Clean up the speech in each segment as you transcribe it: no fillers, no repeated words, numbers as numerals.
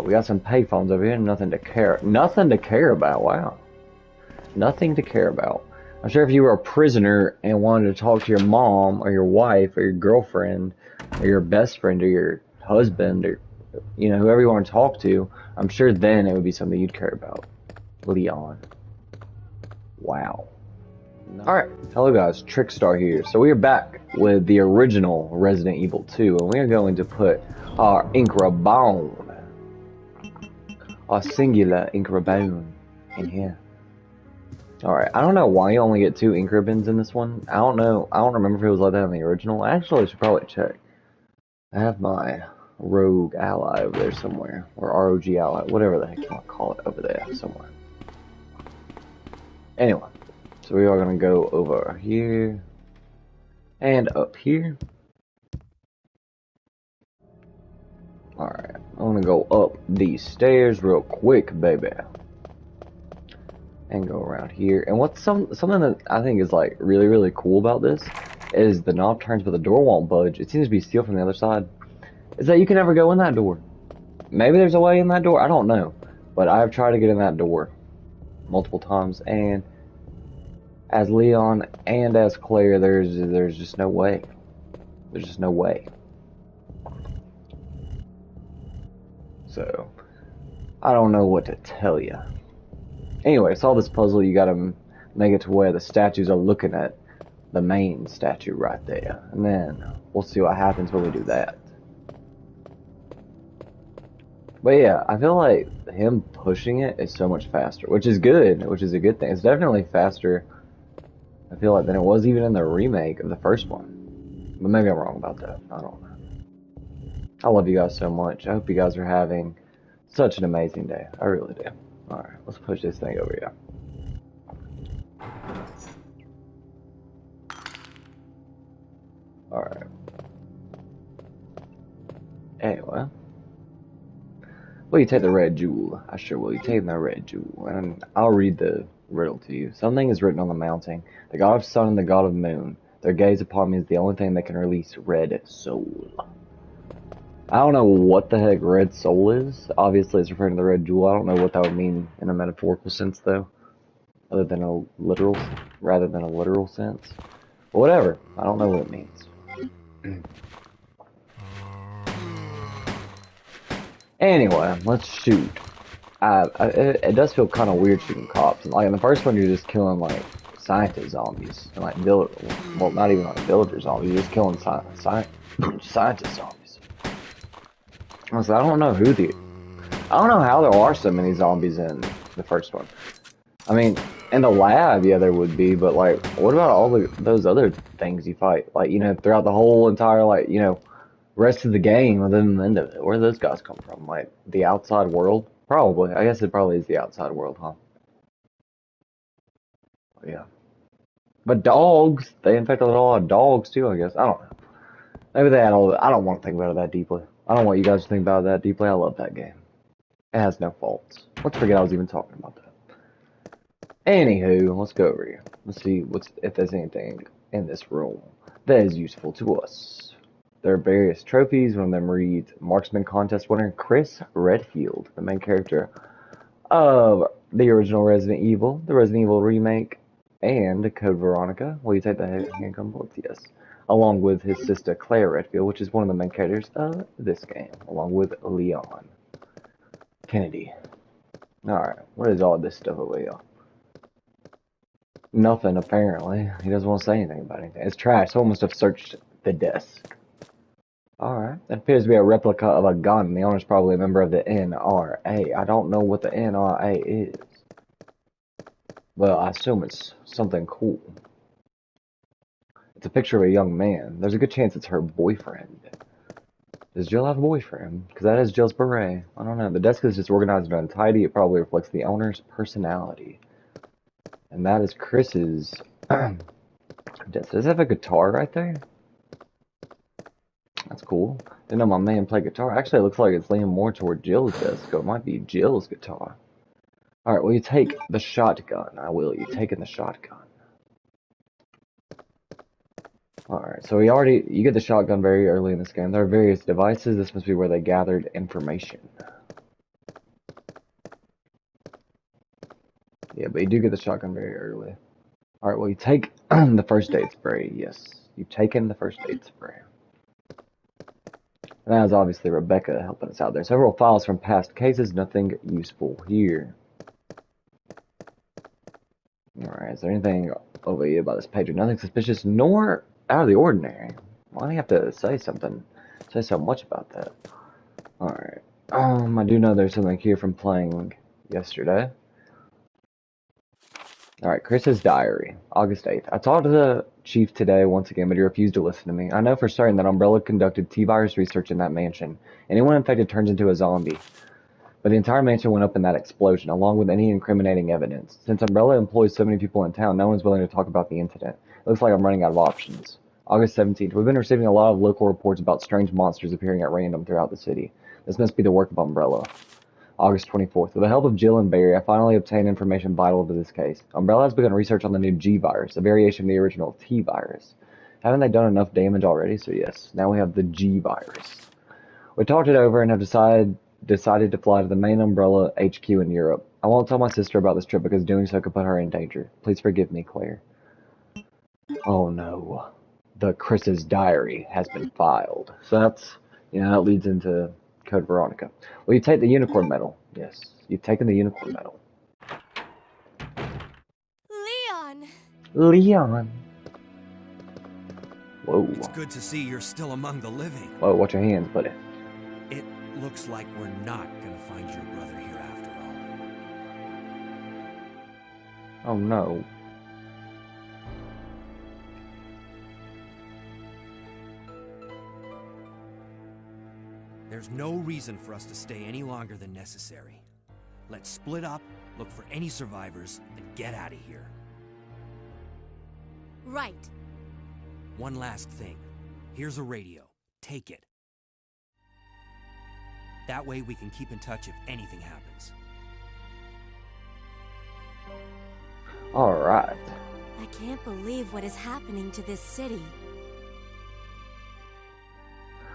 We got some payphones over here. Nothing to care about. Wow. Nothing to care about. I'm sure if you were a prisoner and wanted to talk to your mom or your wife or your girlfriend or your best friend or your husband or, you know, whoever you want to talk to, I'm sure then it would be something you'd care about. Leon. Wow. Alright, hello guys, Trickstar here. So we are back with the original Resident Evil 2, and we are going to put our Incrabone, our singular Incrabone, in here. Alright, I don't know why you only get 2 Incrabins in this one. I don't know, I don't remember if it was like that in the original. Actually, I should probably check. I have my rogue ally over there somewhere, or ROG ally, whatever the heck you want to call it, over there somewhere. Anyway. So we are going to go over here and up here. Alright, I'm going to go up these stairs real quick, baby. And go around here. And what's something that I think is like really cool about this is the knob turns but the door won't budge. It seems to be sealed from the other side. Is that you can never go in that door. Maybe there's a way in that door, I don't know. But I've tried to get in that door multiple times, and as Leon and as Claire, there's just no way. There's just no way. So, I don't know what to tell you. Anyway, solve this puzzle. You gotta make it to where the statues are looking at the main statue right there. And then, we'll see what happens when we do that. But yeah, I feel like him pushing it is so much faster, which is good, which is a good thing. It's definitely faster, I feel like, than it was even in the remake of the first one. But maybe I'm wrong about that. I don't know. I love you guys so much. I hope you guys are having such an amazing day. I really do. Alright, let's push this thing over here. Alright. Anyway. Will you take the red jewel? I sure will. You take the red jewel. And I'll read the riddle to you. Something is written on the mountain. The god of sun and the god of moon. Their gaze upon me is the only thing that can release red soul. I don't know what the heck red soul is. Obviously, it's referring to the red jewel. I don't know what that would mean in a metaphorical sense, though. Rather than a literal sense. But whatever. I don't know what it means. Anyway, let's shoot. It does feel kind of weird shooting cops. And like in the first one, you're just killing like scientist zombies and like well, not even like villager zombies. You're just killing scientist zombies. So I don't know I don't know how there are so many zombies in the first one. I mean, in the lab, yeah, there would be, but like, what about all those other things you fight? Like, you know, throughout the whole entire, like, you know, rest of the game, other than the end of it. Where do those guys come from? Like, the outside world? Probably. I guess it probably is the outside world, huh? Yeah. But dogs, they infected a lot of dogs too, I guess. I don't know. Maybe they had I don't want to think about it that deeply. I don't want you guys to think about it that deeply. I love that game. It has no faults. Let's forget I was even talking about that. Anywho, let's go over here. Let's see if there's anything in this room that is useful to us. There are various trophies. One of them reads Marksman Contest winner Chris Redfield, the main character of the original Resident Evil, the Resident Evil remake, and Code Veronica. Will you take the handgun bullets? Yes. Along with his sister Claire Redfield, which is one of the main characters of this game, along with Leon Kennedy. Alright, what is all this stuff over here? Nothing, apparently. He doesn't want to say anything about anything. It's trash. Someone must have searched the desk. Alright. That appears to be a replica of a gun. The owner's probably a member of the NRA. I don't know what the NRA is. Well, I assume it's something cool. It's a picture of a young man. There's a good chance it's her boyfriend. Does Jill have a boyfriend? Because that is Jill's beret. I don't know. The desk is just organized and untidy. It probably reflects the owner's personality. And that is Chris's desk. Does it have a guitar right there? That's cool. Didn't know my man played guitar. Actually, it looks like it's leaning more toward Jill's desk, so it might be Jill's guitar. Alright, will you take the shotgun? I will. You taking the shotgun. Alright, so you get the shotgun very early in this game. There are various devices. This must be where they gathered information. Yeah, but you do get the shotgun very early. Alright, well, you take the first aid spray. Yes, you've taken the first aid spray. And that was obviously Rebecca helping us out there. Several files from past cases, nothing useful here. Alright, is there anything over here about this page? Nothing suspicious nor out of the ordinary. Why do you have to say something? Say so much about that. Alright. I do know there's something here from playing yesterday. Alright, Chris's diary, August 8th. I talked to the chief today once again, but he refused to listen to me. I know for certain that Umbrella conducted T-virus research in that mansion. Anyone infected turns into a zombie. But the entire mansion went up in that explosion, along with any incriminating evidence. Since Umbrella employs so many people in town, no one's willing to talk about the incident. It looks like I'm running out of options. August 17th. We've been receiving a lot of local reports about strange monsters appearing at random throughout the city. This must be the work of Umbrella. August 24th. With the help of Jill and Barry, I finally obtained information vital to this case. Umbrella has begun research on the new G virus, a variation of the original T virus. Haven't they done enough damage already? So yes, now we have the G virus. We talked it over and have decided to fly to the main Umbrella HQ in Europe. I won't tell my sister about this trip because doing so could put her in danger. Please forgive me, Claire. Oh no. The Chris's diary has been filed. So that's, that leads into Code Veronica. Well, you take the unicorn medal. Yes, you've taken the unicorn medal. Leon. Whoa. It's good to see you're still among the living. Whoa, watch your hands, buddy. It looks like we're not gonna find your brother here after all. Oh no. There's no reason for us to stay any longer than necessary. Let's split up, look for any survivors, and get out of here. Right. One last thing. Here's a radio. Take it. That way we can keep in touch if anything happens. Alright. I can't believe what is happening to this city.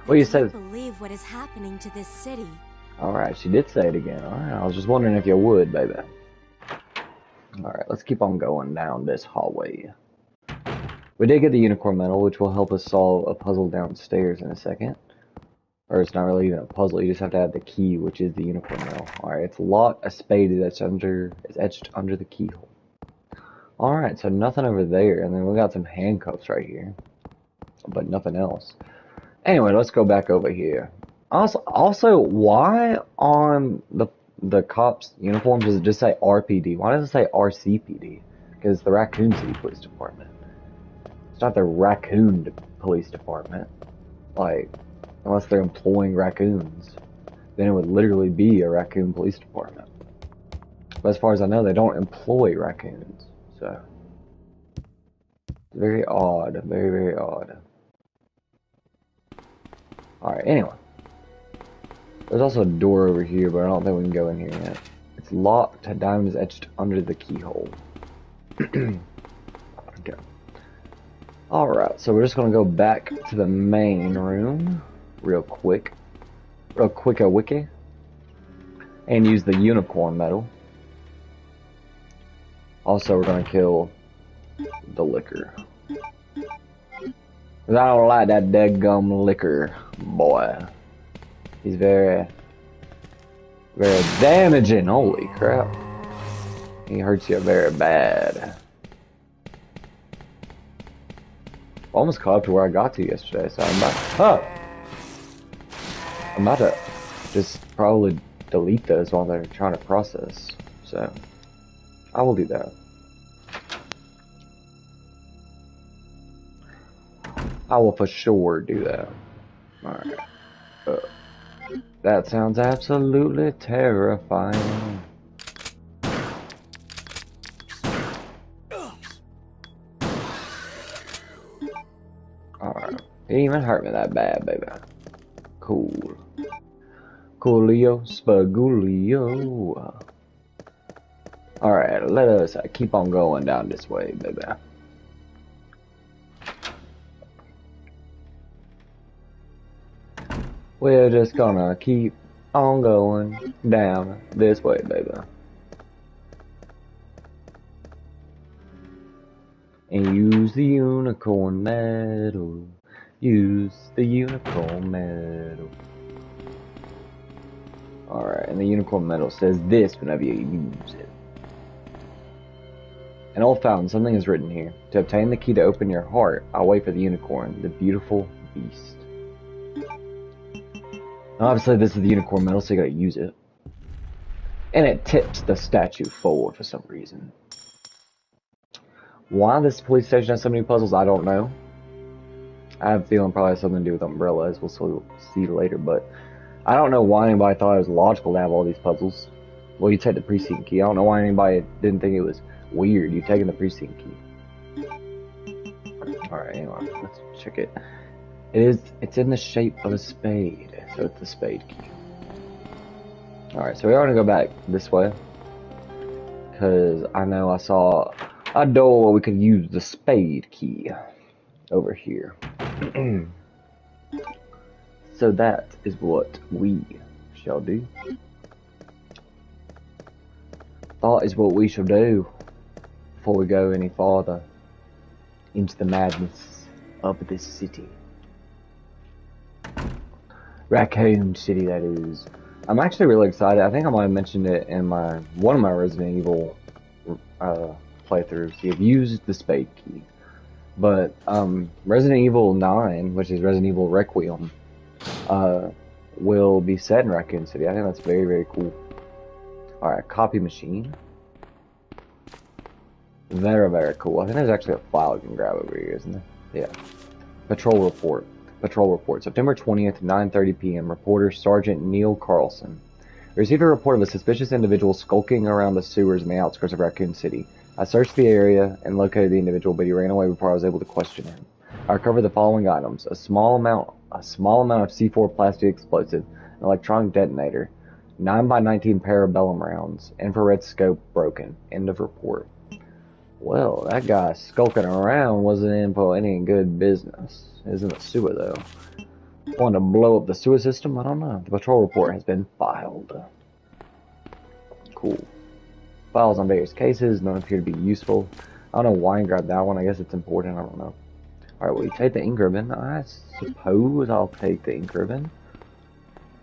Well, you said. I can't believe what is happening to this city. Alright, she did say it again. Alright, I was just wondering if you would, baby. Alright, let's keep on going down this hallway. We did get the unicorn medal, which will help us solve a puzzle downstairs in a second. Or it's not really even a puzzle, you just have to have the key, which is the unicorn medal. Alright, it's locked, a spade that's etched under the keyhole. Alright, so nothing over there, and then we got some handcuffs right here. But nothing else. Anyway, let's go back over here. Also, why on the cops' uniforms does it just say RPD? Why does it say RCPD? Because it's the Raccoon City Police Department. It's not the Raccoon Police Department. Like, unless they're employing raccoons, then it would literally be a Raccoon Police Department. But as far as I know, they don't employ raccoons. So, very odd. Very, very odd. Alright, anyway. There's also a door over here, but I don't think we can go in here yet. It's locked. A diamond is etched under the keyhole. Okay. Alright, so we're just going to go back to the main room. Real quick. Real quick-a-wiki. And use the unicorn medal. Also, we're going to kill the liquor. Cause I don't like that deadgum liquor, boy. He's very, very damaging. Holy crap. He hurts you very bad. Almost caught up to where I got to yesterday, so I'm about to just probably delete those while they're trying to process. So, I will do that. I will for sure do that. Alright. That sounds absolutely terrifying. Alright. It didn't even hurt me that bad, baby. Cool. Coolio Spagulio. Alright, let us keep on going down this way, baby. We're just gonna keep on going down this way, baby. And use the unicorn medal. Use the unicorn medal. Alright, and the unicorn medal says this whenever you use it. An old fountain, something is written here. To obtain the key to open your heart, I'll wait for the unicorn, the beautiful beast. Now, obviously this is the unicorn medal, so you gotta use it. And it tips the statue forward for some reason. Why this police station has so many puzzles, I don't know. I have a feeling it probably has something to do with umbrellas. We'll see later, but I don't know why anybody thought it was logical to have all these puzzles. Well, you take the precinct key. I don't know why anybody didn't think it was weird. You taking the precinct key. Alright, anyway, let's check it. It's in the shape of a spade, so it's the spade key. Alright, so we are gonna go back this way. Because I know I saw a door where we could use the spade key over here. So that is what we shall do. That is what we shall do before we go any farther into the madness of this city. Raccoon City, that is. I'm actually really excited. I think I might have mentioned it in one of my Resident Evil playthroughs. You've used the spade key. But Resident Evil 9, which is Resident Evil Requiem, will be set in Raccoon City. I think that's very, very cool. Alright, copy machine. Very, very cool. I think there's actually a file you can grab over here, isn't there? Yeah. Patrol report. Patrol report. September 20th, 9:30 p.m. Reporter Sergeant Neil Carlson. Received a report of a suspicious individual skulking around the sewers in the outskirts of Raccoon City. I searched the area and located the individual, but he ran away before I was able to question him. I recovered the following items: a small amount of C4 plastic explosive, an electronic detonator, 9x19 parabellum rounds, infrared scope broken. End of report. Well, that guy skulking around wasn't in for any good business. Is in the sewer though. Want to blow up the sewer system? I don't know. The patrol report has been filed. Cool. Files on various cases. None appear to be useful. I don't know why I grabbed that one. I guess it's important. I don't know. Alright, well, you take the ink ribbon. I suppose I'll take the ink ribbon.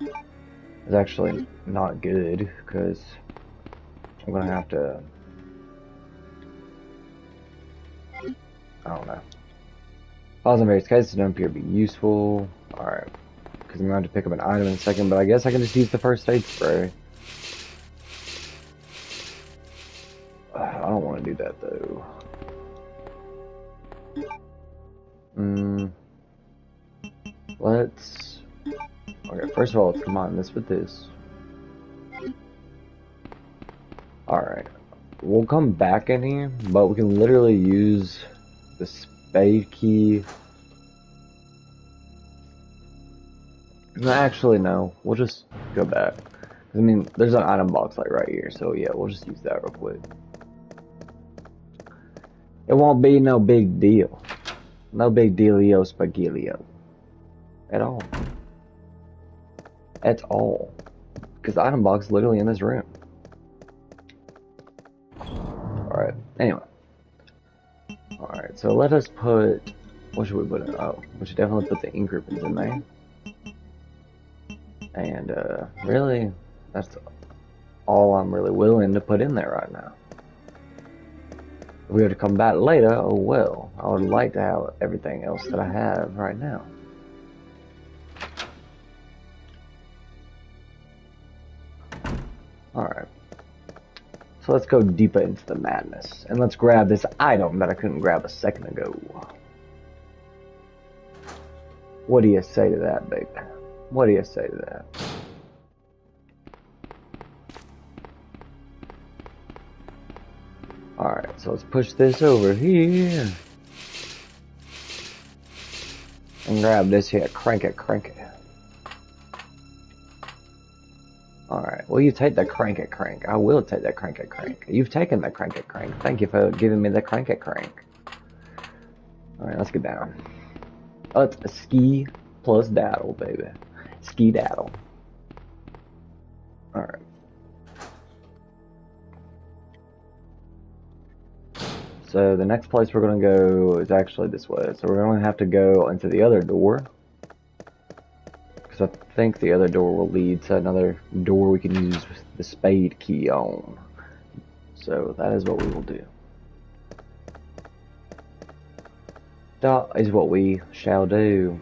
It's actually not good, because I'm going to have to... I don't know. Files on various cases don't appear to be useful. Alright. Because I'm going to have to pick up an item in a second, but I guess I can just use the first aid spray. I don't want to do that, though. Let's... Okay, first of all, let's combine this with this. Alright. We'll come back in here, but we can literally use the spade key. Actually, no. We'll just go back. I mean, there's an item box like right here, so yeah, we'll just use that real quick. It won't be no big deal. No big dealio spaghettio. At all. At all. Because the item box is literally in this room. Alright, anyway. Alright, so let us put... What should we put in? Oh, we should definitely put the ink ribbons in there. And, really, that's all I'm really willing to put in there right now. If we were to come back later, oh well. I would like to have everything else that I have right now. Alright. So let's go deeper into the madness. And let's grab this item that I couldn't grab a second ago. What do you say to that, baby? What do you say to that? Alright, so let's push this over here. And grab this here. Crank it, crank it. Alright, well, you take the crank it, crank. I will take that crank it, crank. You've taken the crank it, crank. Thank you for giving me the crank it, crank. Alright, let's get down. Oh, it's a ski plus daddle, baby. Ski daddle. Alright. So the next place we're gonna go is actually this way. So we're gonna have to go into the other door. Because I think the other door will lead to another door we can use the spade key on. So that is what we will do. That is what we shall do.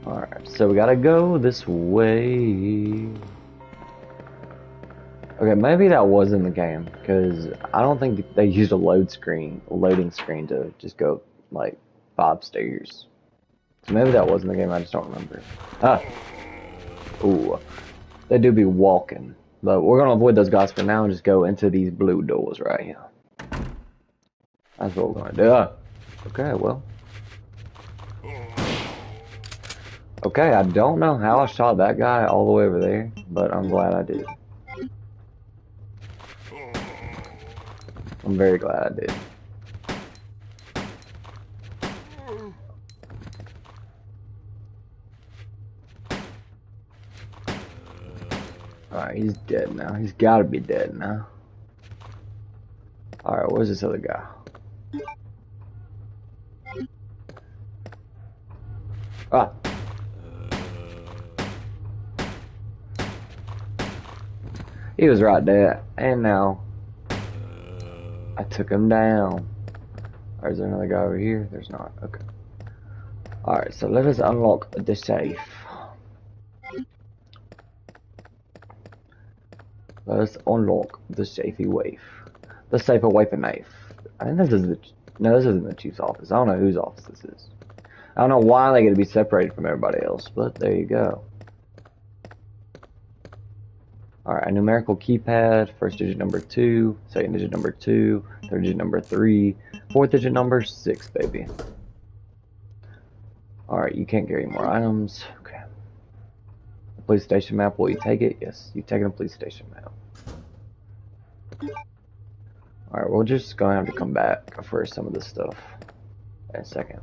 Alright, so we gotta go this way. Okay, maybe that was in the game, because I don't think they used a loading screen to just go, like, 5 stairs. So maybe that was in the game, I just don't remember. Ah! Ooh. They do be walking. But we're gonna avoid those guys for now and just go into these blue doors right here. That's what we're gonna do. Ah. Okay, well. Okay, I don't know how I shot that guy all the way over there, but I'm glad I did. I'm very glad I did. Alright, he's dead now. He's gotta be dead now. Alright, where's this other guy? Ah! He was right there, and now I took him down. Or is there another guy over here? There's not. Okay. Alright, so let us unlock the safe. Let us unlock the safety waif. The safe away from knife. I think this is the... No, this isn't the chief's office. I don't know whose office this is. I don't know why they get to be separated from everybody else, but there you go. Alright, a numerical keypad, first digit number 2, second digit number 2, third digit number 3, fourth digit number 6, baby. Alright, you can't carry more items. Okay. The police station map, will you take it? Yes, you've taken a police station map. Alright, we're just gonna have to come back for some of this stuff in a second.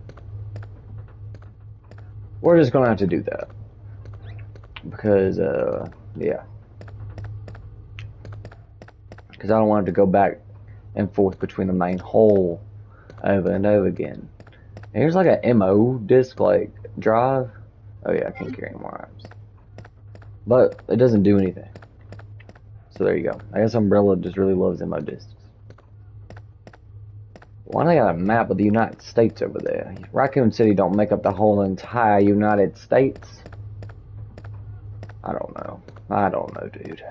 We're just gonna have to do that. Because, yeah. Because I don't want it to go back and forth between the main hole over and over again. And here's like a MO disc, like, drive. Oh yeah, I can't carry any more items. But it doesn't do anything. So there you go. I guess Umbrella just really loves MO discs. Why do they got a map of the United States over there? Raccoon City don't make up the whole entire United States. I don't know. I don't know, dude.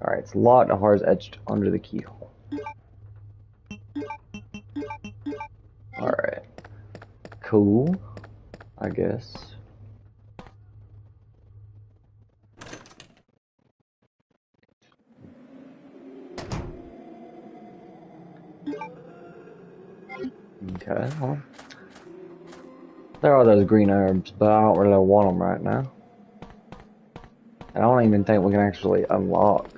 Alright, it's locked. The heart is etched under the keyhole. Alright. Cool. I guess. Okay, well. There are those green herbs, but I don't really want them right now. I don't even think we can actually unlock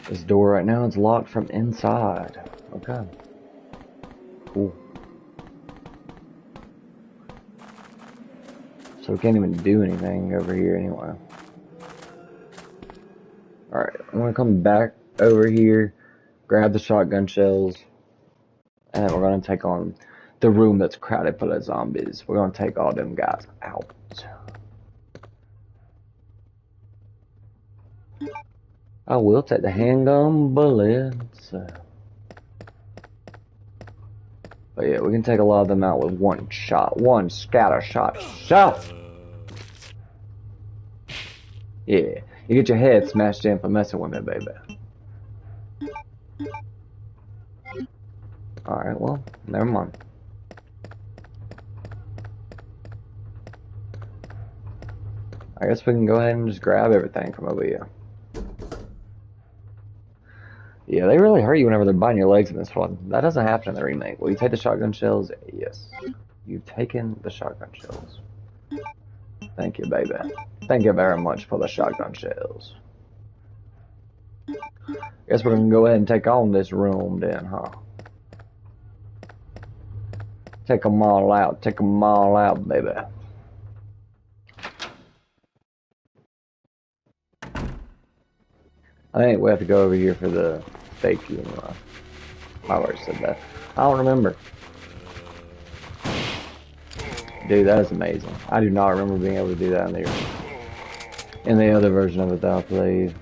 this door right now. It's locked from inside. Okay. Cool. So we can't even do anything over here anyway. Alright, I'm gonna come back over here, grab the shotgun shells, and we're gonna take on the room that's crowded full of zombies. We're gonna take all them guys out. I will take the handgun bullets. But yeah, we can take a lot of them out with one shot. One scatter shot. Shot! Yeah, you get your head smashed in for messing with me, baby. Alright, well, never mind. I guess we can go ahead and just grab everything from over here. Yeah, they really hurt you whenever they're biting your legs in this one. That doesn't happen in the remake. Will you take the shotgun shells? Yes. You've taken the shotgun shells. Thank you, baby. Thank you very much for the shotgun shells. Guess we're gonna go ahead and take on this room then, huh? Take them all out. Take them all out, baby. I think we have to go over here for the fake key anyway. I already said that. I don't remember. Dude, that is amazing. I do not remember being able to do that in the other version of it that I played.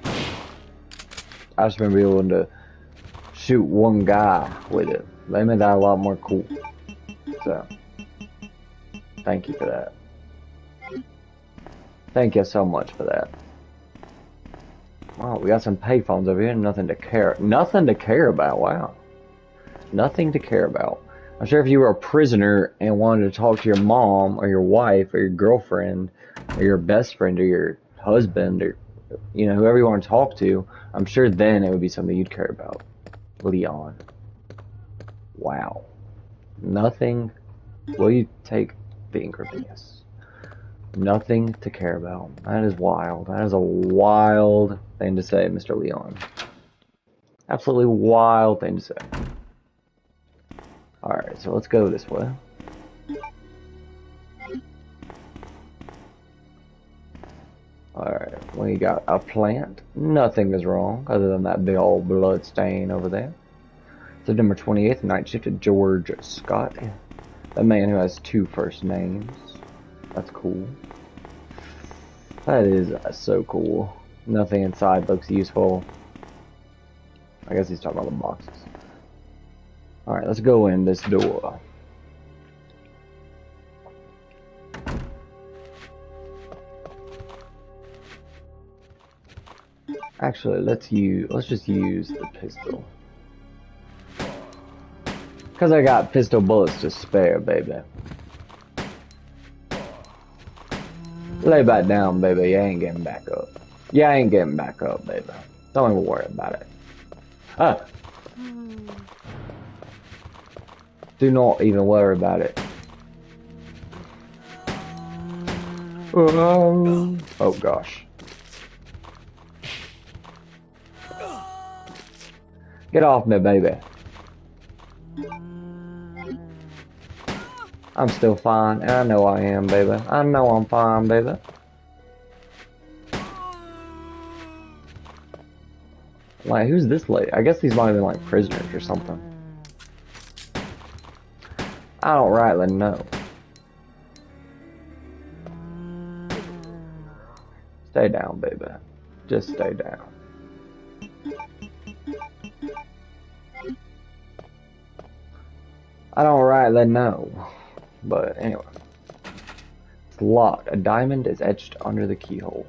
I just remember being able to shoot one guy with it. They made that a lot more cool. So, thank you for that. Thank you so much for that. Wow, we got some payphones over here. Nothing to care about. Wow. Nothing to care about. I'm sure if you were a prisoner and wanted to talk to your mom or your wife or your girlfriend or your best friend or your husband or, you know, whoever you want to talk to, I'm sure then it would be something you'd care about. Leon. Wow. Nothing. Will you take the increment? Yes. Nothing to care about. That is wild. That is a wild thing to say, Mr. Leon. Absolutely wild thing to say. Alright, so let's go this way. Alright, we got a plant. Nothing is wrong other than that big old blood stain over there. September 28th, night shift at George Scott. The man who has 2 first names. That's cool. That is so cool. Nothing inside looks useful. I guess he's talking about the boxes. Alright, let's go in this door. Actually, let's just use the pistol. Cause I got pistol bullets to spare, baby. Lay back down, baby. You ain't getting back up. Yeah, I ain't getting back up, baby. Don't even worry about it. Ah! Do not even worry about it. Oh gosh. Get off me, baby. I'm still fine, and I know I am, baby. I know I'm fine, baby. Like, who's this lady? I guess these might have been like prisoners or something. I don't rightly know. Stay down, baby. Just stay down. I don't rightly know. But anyway. It's locked. A diamond is etched under the keyhole.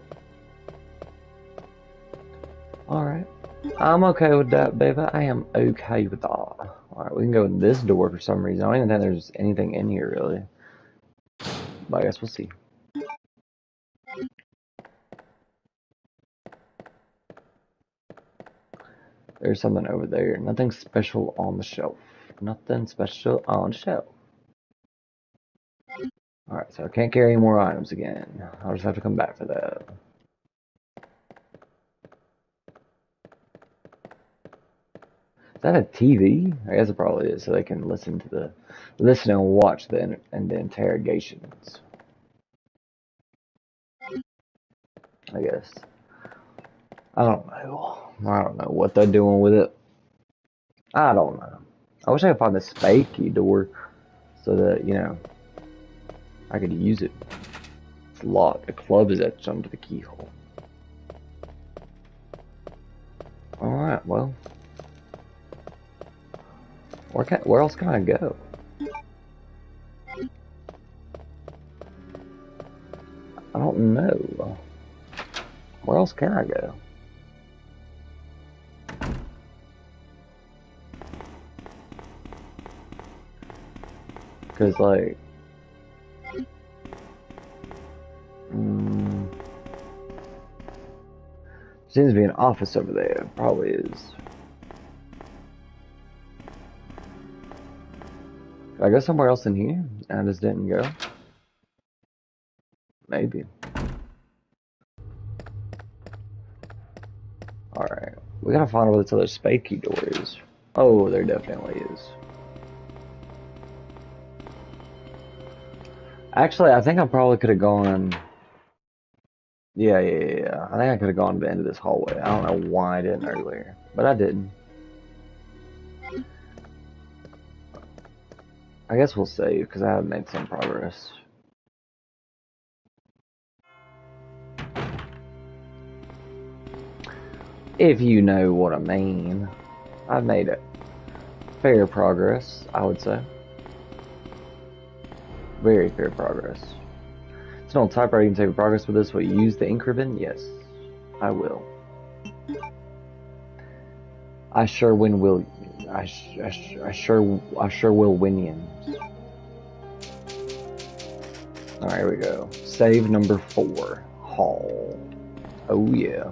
Alright. I'm okay with that, baby. I am okay with that. Alright, we can go in this door for some reason. I don't even think there's anything in here, really. But I guess we'll see. There's something over there. Nothing special on the shelf. Nothing special on the shelf. Alright, so I can't carry any more items again. I'll just have to come back for that. Is that a TV? I guess it probably is, so they can listen and watch the interrogations. I guess. I don't know. I don't know what they're doing with it. I don't know. I wish I could find the Spade key door so that, you know, I could use it. It's locked. The club is etched under the keyhole. Alright, well. Where else can I go? I don't know. Where else can I go? Because, like... seems to be an office over there. Probably is. Did I go somewhere else in here? And I just didn't go? Maybe. Alright. We gotta find where this other Spade key door is. Oh, there definitely is. Actually, I think I probably could have gone Yeah. I think I could have gone to the end of this hallway. I don't know why I didn't earlier, but I didn't. I guess we'll save because I have made some progress. If you know what I mean. I've made it fair progress, I would say. Very fair progress. It's an old typewriter, you can save progress with this. Will you use the ink ribbon? Yes, I will. I sure will. I sure will win you. All right, here we go. Save number 4. Hall. Oh yeah.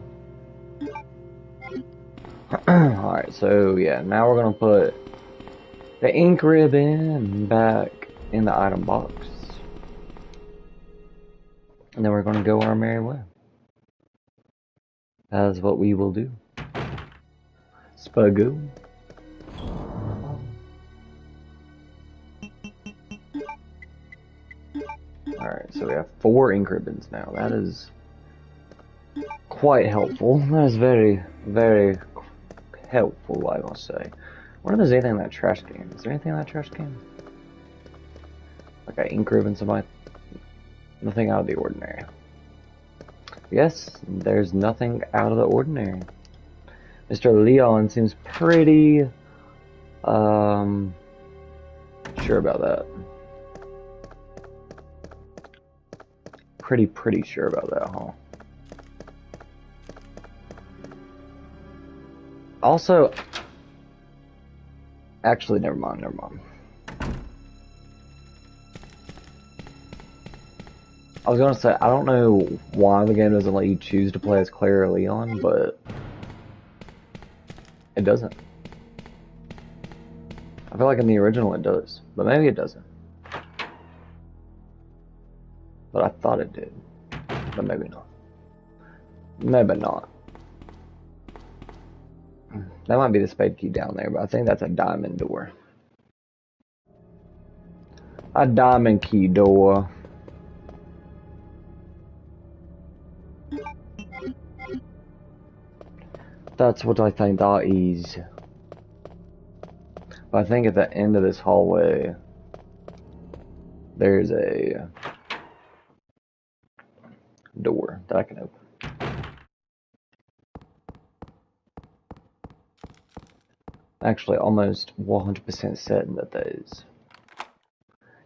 Alright, so yeah, now we're gonna put the ink ribbon back in the item box. And then we're gonna go our merry way. That's what we will do. Spagoo. Alright, so we have 4 ink ribbons now. That is quite helpful. That is very, very helpful, I must say. I wonder if there's anything in that trash can. Is there anything in that trash can? Like an ink ribbon, somebody? Nothing out of the ordinary. Yes, there's nothing out of the ordinary. Mr. Leon seems pretty, sure about that. Pretty sure about that, huh? Also, actually, never mind. I was gonna say, I don't know why the game doesn't let you choose to play as Claire or Leon, but it doesn't. I feel like in the original it does, but maybe it doesn't. But I thought it did, but maybe not. Maybe not. That might be the spade key down there, but I think that's a diamond door. A diamond key door. That's what I think that is. But I think at the end of this hallway, there's a door that I can open. Actually, almost 100% certain that that is.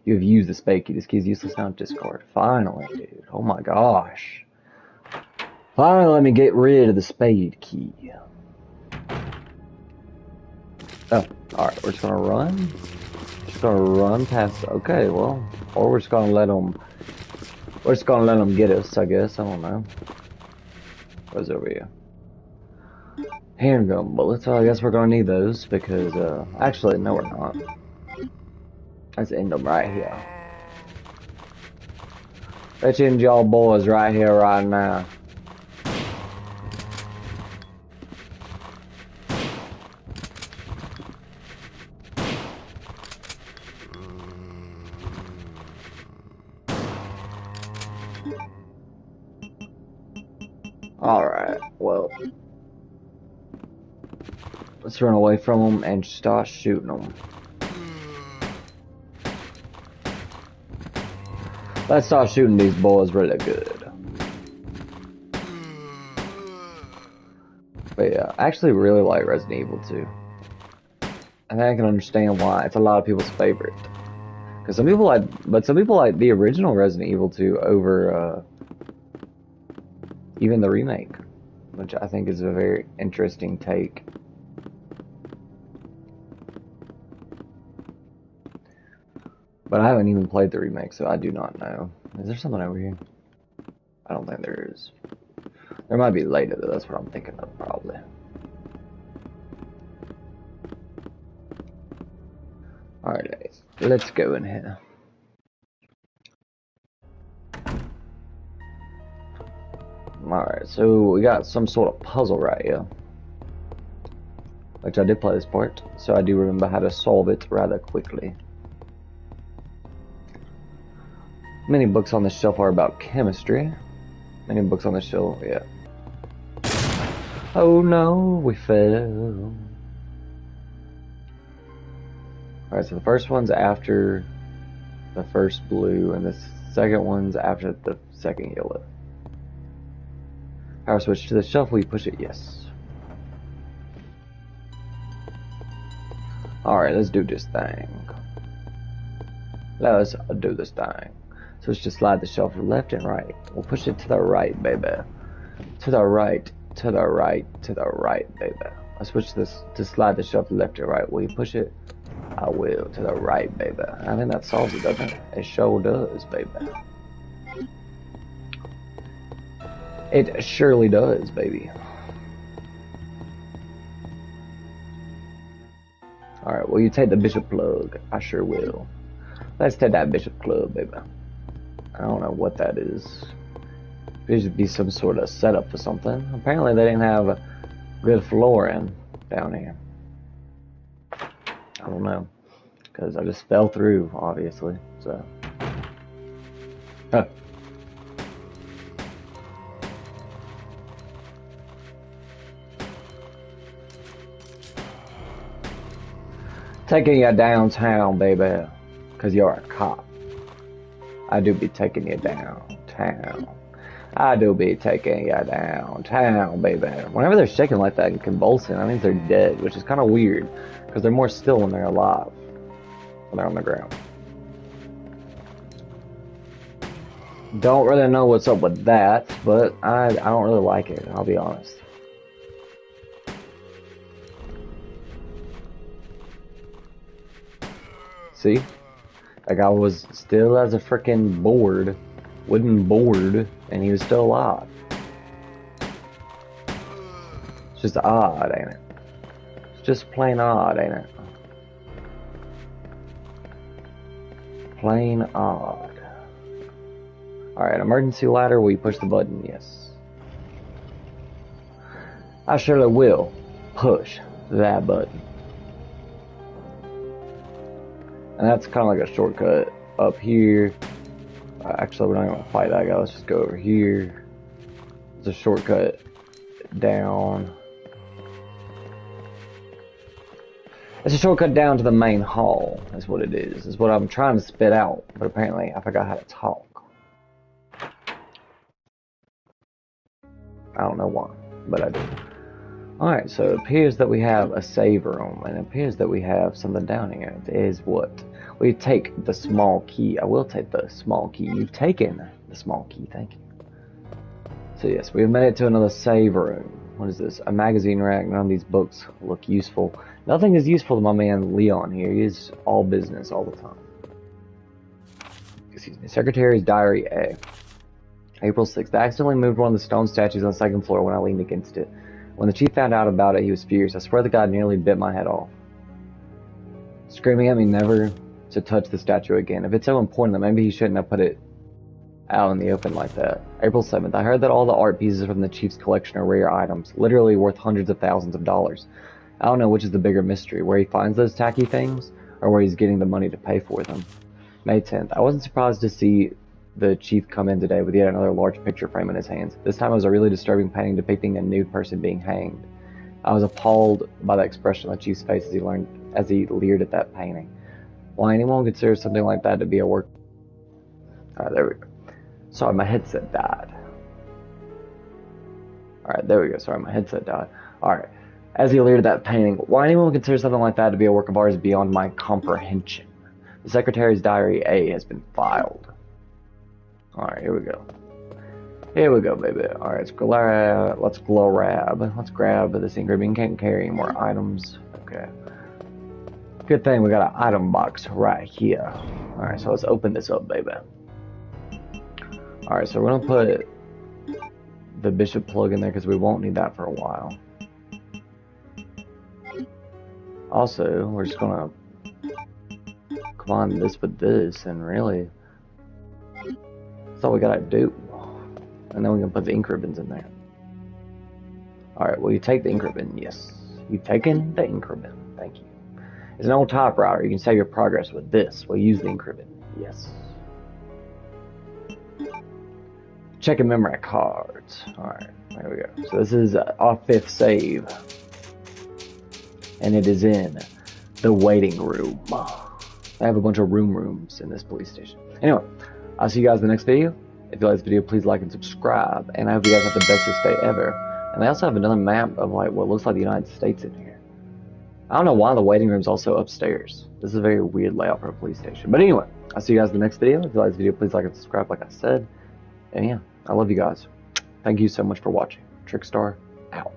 You have used the spade key. This key is useless now. Discard. Finally, dude. Oh my gosh. Finally, let me get rid of the spade key. Oh, alright. We're just gonna run. Just gonna run past. Okay, well. Or we're just gonna let them. We're just gonna let them get us, I guess. I don't know. What's over here? Handgun bullets. I guess we're gonna need those because, actually, no, we're not. Let's end them right here. Let's end y'all boys right here, right now. Alright, well. Let's run away from them and start shooting them. Let's start shooting these boys really good. But yeah, I actually really like Resident Evil 2. I think I can understand why. It's a lot of people's favorite. Because some people like the original Resident Evil 2 over even the remake. Which I think is a very interesting take. But I haven't even played the remake, so I do not know. Is there something over here? I don't think there is. There might be later, though. That's what I'm thinking of, probably. Alright, let's go in here. Alright, so we got some sort of puzzle right here. Which I did play this part, so I do remember how to solve it rather quickly. Many books on the shelf are about chemistry. Any books on the shelf? Yeah. Oh no, we fell. Alright, so the first one's after the first blue, and the second one's after the second yellow. Power switch to the shelf, will you push it? Yes. Alright, let's do this thing. Let's do this thing. So let's just slide the shelf left and right. We'll push it to the right, baby. To the right, to the right, to the right, baby. I'll switch this to slide the shelf left and right. Will you push it? I will. To the right, baby. I think that solves it, doesn't it? It sure does, baby. It surely does, baby. Alright, will you take the bishop plug? I sure will. Let's take that bishop plug, baby. I don't know what that is. It should be some sort of setup for something. Apparently they didn't have good flooring down here. I don't know. Because I just fell through, obviously. So. Huh. Taking you downtown, baby. Because you're a cop. I do be taking you downtown. I do be taking you downtown, baby. Whenever they're shaking like that and convulsing, that means they're dead, which is kind of weird. Because they're more still when they're alive. When they're on the ground. Don't really know what's up with that, but I don't really like it, I'll be honest. See? That guy was still as a freaking board, wooden board, and he was still alive. It's just odd, ain't it? It's just plain odd, ain't it? Plain odd. Alright, emergency ladder, will you push the button? Yes. I surely will push that button. And that's kind of like a shortcut up here. Actually, we're not going to fight that guy. Let's just go over here. It's a shortcut down. It's a shortcut down to the main hall. That's what it is. It's what I'm trying to spit out. But apparently, I forgot how to talk. I don't know why, but I do. Alright, so it appears that we have a save room. And it appears that we have something down here. It is what? We take the small key. I will take the small key. You've taken the small key. Thank you. So yes, we've made it to another save room. What is this? A magazine rack. None of these books look useful. Nothing is useful to my man Leon here. He is all business all the time. Excuse me. Secretary's Diary A. April 6th. I accidentally moved one of the stone statues on the second floor when I leaned against it. When the chief found out about it, he was furious. I swear the guy nearly bit my head off. Screaming at me never to touch the statue again. If it's so important, then maybe he shouldn't have put it out in the open like that. April 7th. I heard that all the art pieces from the chief's collection are rare items, literally worth hundreds of thousands of dollars. I don't know which is the bigger mystery, where he finds those tacky things, or where he's getting the money to pay for them. May 10th. I wasn't surprised to see the chief come in today with yet another large picture frame in his hands. This time it was a really disturbing painting depicting a nude person being hanged. I was appalled by the expression on the chief's face as he leered at that painting. Why anyone would consider something like that to be a work... Alright, there we go. Sorry, my headset died. Alright, there we go. Sorry, my headset died. Alright. As he leered at that painting, why anyone would consider something like that to be a work of art is beyond my comprehension. The Secretary's Diary A has been filed. Alright, here we go. Here we go, baby. Alright, let's grab this ingredient. Can't carry any more items. Okay. Good thing we got an item box right here. Alright, so let's open this up, baby. Alright, so we're gonna put the bishop plug in there because we won't need that for a while. Also, we're just gonna combine this with this, and really, that's all we gotta do. And then we can put the ink ribbons in there. Alright, will you take the ink ribbon? Yes. You've taken the ink ribbon. Thank you. It's an old typewriter. You can save your progress with this. We'll use the ink ribbon. Yes. Checking memory cards. Alright, there we go. So this is our 5th save. And it is in the waiting room. I have a bunch of rooms in this police station. Anyway, I'll see you guys in the next video. If you like this video, please like and subscribe. And I hope you guys have the bestest day ever. And they also have another map of like what looks like the United States in here. I don't know why the waiting room's also upstairs. This is a very weird layout for a police station. But anyway, I'll see you guys in the next video. If you like this video, please like and subscribe like I said. And yeah, I love you guys. Thank you so much for watching. Trickstar, out.